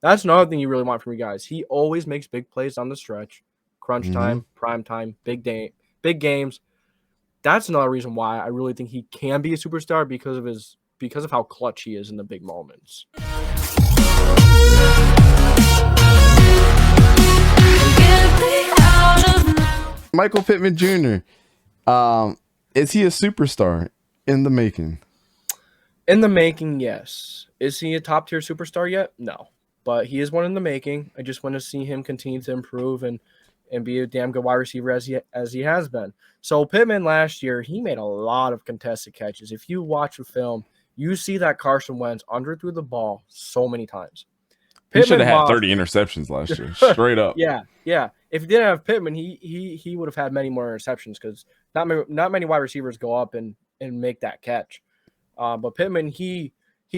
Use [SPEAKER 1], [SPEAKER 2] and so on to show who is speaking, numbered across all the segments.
[SPEAKER 1] That's another thing you really want from you guys. He always makes big plays on the stretch, crunch time, prime time, big games. That's another reason why I really think he can be a superstar because of how clutch he is in the big moments.
[SPEAKER 2] Michael Pittman Jr. Is he a superstar in the making?
[SPEAKER 1] In the making, yes. Is he a top tier superstar yet? No. But he is one in the making. I just want to see him continue to improve and be a damn good wide receiver as he has been. So Pittman last year, he made a lot of contested catches. If you watch the film, you see that Carson Wentz underthrew the ball so many times.
[SPEAKER 2] He should have had 30 interceptions last year, straight up.
[SPEAKER 1] Yeah. If he didn't have Pittman, he would have had many more interceptions because not many wide receivers go up and make that catch. But Pittman, he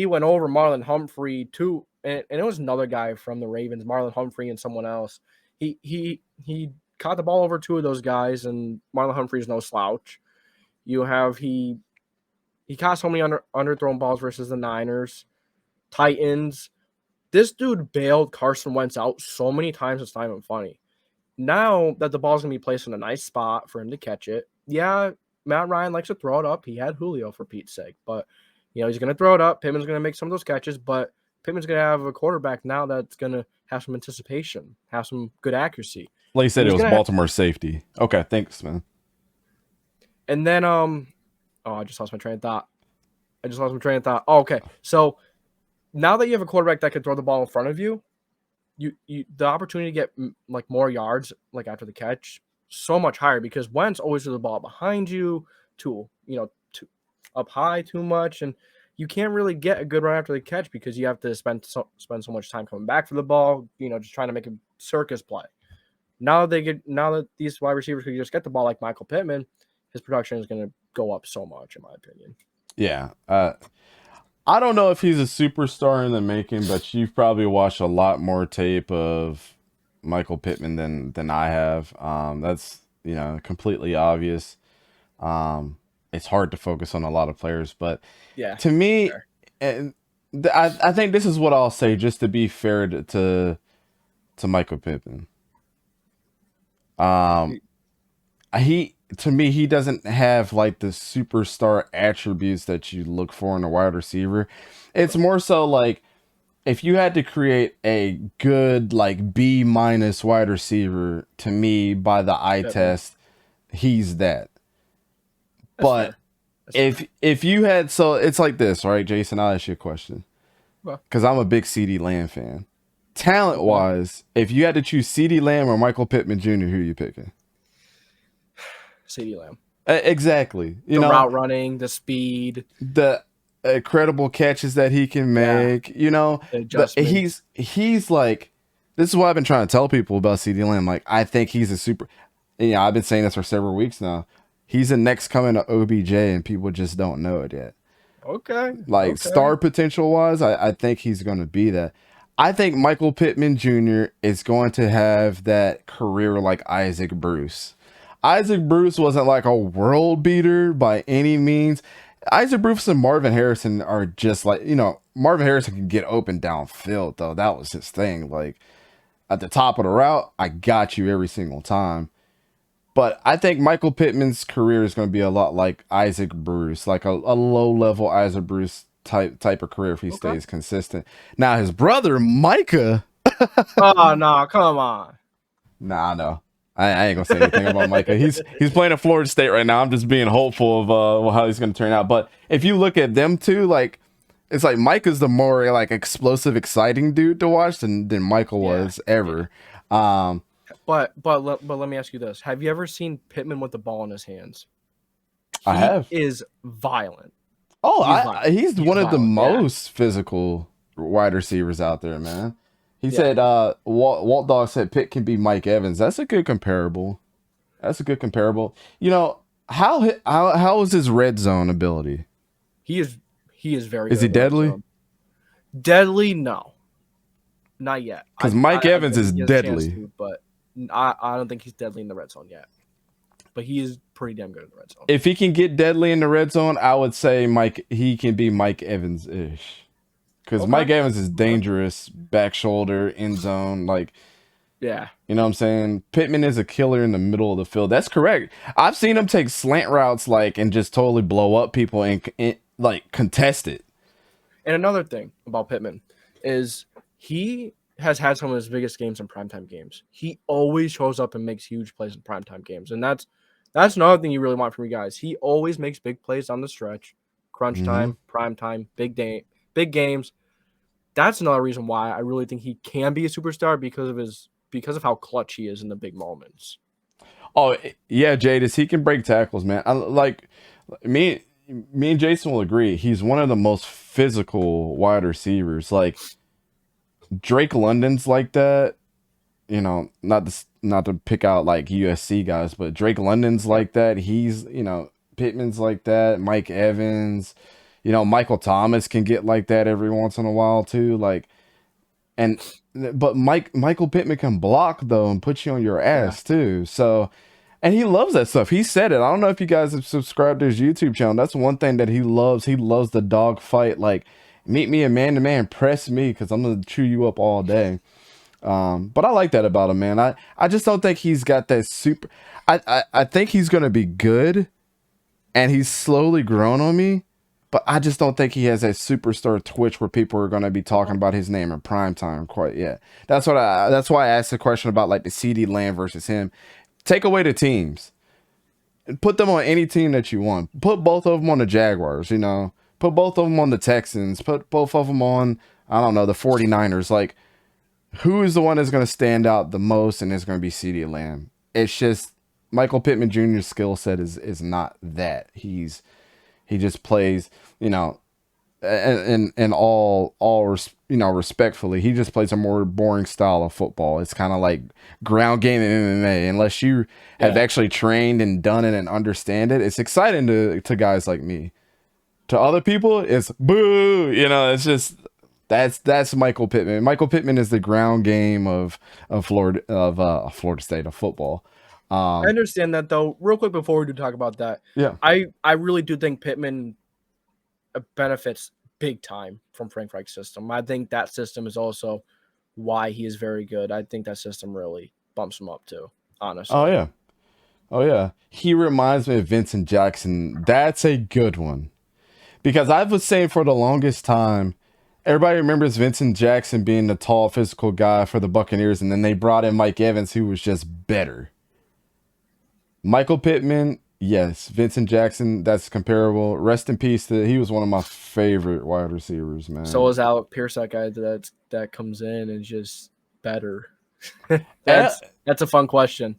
[SPEAKER 1] went over Marlon Humphrey too, and it was another guy from the Ravens, Marlon Humphrey and someone else. He caught the ball over two of those guys, and Marlon Humphrey is no slouch. You have he caught so many underthrown balls versus the Niners, Titans. This dude bailed Carson Wentz out so many times it's not even funny. Now that the ball's going to be placed in a nice spot for him to catch it, yeah, Matt Ryan likes to throw it up. He had Julio for Pete's sake, but he's going to throw it up. Pittman's going to make some of those catches, but Pittman's going to have a quarterback now that's going to have some anticipation, have some good accuracy.
[SPEAKER 2] Like you said, it was Baltimore safety. Okay, thanks, man.
[SPEAKER 1] And then, I just lost my train of thought. Oh, okay. So now that you have a quarterback that can throw the ball in front of you, the opportunity to get like more yards like after the catch so much higher because Wentz always threw the ball behind you, too up high too much, and you can't really get a good run after the catch because you have to spend so much time coming back for the ball, just trying to make a circus play. Now that these wide receivers could just get the ball like Michael Pittman, his production is going to go up so much, in my opinion.
[SPEAKER 2] Yeah. I don't know if he's a superstar in the making, but you've probably watched a lot more tape of Michael Pittman than I have. That's completely obvious. It's hard to focus on a lot of players, but to me, I think this is what I'll say just to be fair to Michael Pittman. To me, he doesn't have like the superstar attributes that you look for in a wide receiver. It's more so like if you had to create a good like B- wide receiver, to me by the eye test, he's that. But if you had, so it's like this, right, Jason? I'll ask you a question because I'm a big CeeDee Lamb fan. Talent wise, if you had to choose CeeDee Lamb or Michael Pittman Jr., who are you picking?
[SPEAKER 1] CeeDee Lamb.
[SPEAKER 2] Exactly.
[SPEAKER 1] The route running, the speed,
[SPEAKER 2] the incredible catches that he can make. He's like, this is what I've been trying to tell people about CeeDee Lamb. Like, I think he's a super. I've been saying this for several weeks now. He's the next coming to OBJ, and people just don't know it yet.
[SPEAKER 1] Okay.
[SPEAKER 2] Star potential wise, I think he's going to be that. I think Michael Pittman Jr. is going to have that career like Isaac Bruce. Isaac Bruce wasn't like a world beater by any means. Isaac Bruce and Marvin Harrison are just like, Marvin Harrison can get open downfield, though. That was his thing. Like, at the top of the route, I got you every single time. But I think Michael Pittman's career is going to be a lot like Isaac Bruce, like a low-level Isaac Bruce type of career if he stays consistent. Now, his brother, Micah.
[SPEAKER 1] Oh, no, come on.
[SPEAKER 2] Nah, no. I ain't gonna say anything about Micah. He's playing at Florida State right now. I'm just being hopeful of how he's gonna turn out. But if you look at them two, like it's like Micah's the more like explosive, exciting dude to watch than Michael was ever.
[SPEAKER 1] But let me ask you this: have you ever seen Pittman with the ball in his hands?
[SPEAKER 2] I have.
[SPEAKER 1] He is violent.
[SPEAKER 2] He's one of the most physical wide receivers out there, man. He said, Walt Dog said Pitt can be Mike Evans. That's a good comparable. How is his red zone ability?
[SPEAKER 1] He is very.
[SPEAKER 2] Is he deadly?
[SPEAKER 1] Deadly? No, not yet.
[SPEAKER 2] Because Mike Evans is deadly,
[SPEAKER 1] but I don't think he's deadly in the red zone yet. But he is pretty damn good in the red zone.
[SPEAKER 2] If he can get deadly in the red zone, I would say he can be Mike Evans-ish. Because Mike Evans is dangerous, back shoulder, end zone, like.
[SPEAKER 1] Yeah.
[SPEAKER 2] You know what I'm saying? Pittman is a killer in the middle of the field. That's correct. I've seen him take slant routes and just totally blow up people and like contest it.
[SPEAKER 1] And another thing about Pittman is he has had some of his biggest games in primetime games. He always shows up and makes huge plays in primetime games. And that's another thing you really want from you guys. He always makes big plays on the stretch, crunch time, prime time, big games. That's another reason why I really think he can be a superstar because of how clutch he is in the big moments.
[SPEAKER 2] Oh yeah, Jadis, he can break tackles, man. Me and Jason will agree. He's one of the most physical wide receivers. Like Drake London's like that. You know, not to pick out like USC guys, but Drake London's like that. He's Pittman's like that. Mike Evans, Michael Thomas can get like that every once in a while too. But Michael Pittman can block though and put you on your ass too. So, and he loves that stuff. He said it. I don't know if you guys have subscribed to his YouTube channel. That's one thing that he loves. He loves the dog fight. Like, meet me a man to man, press me because I'm gonna chew you up all day. But I like that about him, man. I just don't think he's got that super. I think he's gonna be good, and he's slowly grown on me. But I just don't think he has that superstar twitch where people are going to be talking about his name in prime time quite yet. That's why I asked the question about like the CeeDee Lamb versus him. Take away the teams. Put them on any team that you want. Put both of them on the Jaguars, Put both of them on the Texans. Put both of them on, I don't know, the 49ers. Like, who is the one that's going to stand out the most, and it's going to be CeeDee Lamb. It's just Michael Pittman Jr.'s skill set is not that. He just plays, in all respectfully, he just plays a more boring style of football. It's kind of like ground game and MMA. Unless you have actually trained and done it and understand it, it's exciting to guys like me. To other people, it's boo. It's just that's Michael Pittman. Michael Pittman is the ground game of Florida State of football.
[SPEAKER 1] I understand that though. Real quick before we do talk about that, I really do think Pittman benefits big time from Frank Reich's system. I think that system is also why he is very good. I think that system really bumps him up too, honestly.
[SPEAKER 2] Oh yeah. He reminds me of Vincent Jackson. That's a good one. Because I was saying for the longest time, everybody remembers Vincent Jackson being the tall, physical guy for the Buccaneers, and then they brought in Mike Evans, who was just better. Michael Pittman, yes. Vincent Jackson, that's comparable. Rest in peace. He was one of my favorite wide receivers, man.
[SPEAKER 1] So is Alec Pierce, that guy that comes in and just better. That's a fun question.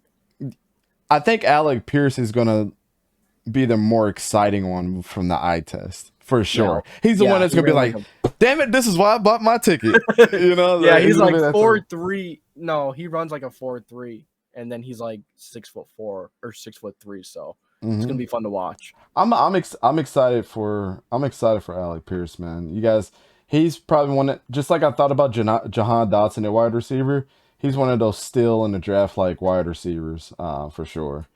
[SPEAKER 2] I think Alec Pierce is going to be the more exciting one from the eye test, for sure. He's the one that's going to be like, damn it, this is why I bought my ticket.
[SPEAKER 1] Yeah, he's like 4'3". No, he runs like a 4'3". And then he's like 6'4" or 6'3", so it's gonna be fun to watch.
[SPEAKER 2] I'm excited for Alec Pierce, man. You guys, he's probably one that, just like I thought about Jahan Dotson at wide receiver. He's one of those still in the draft like wide receivers, for sure.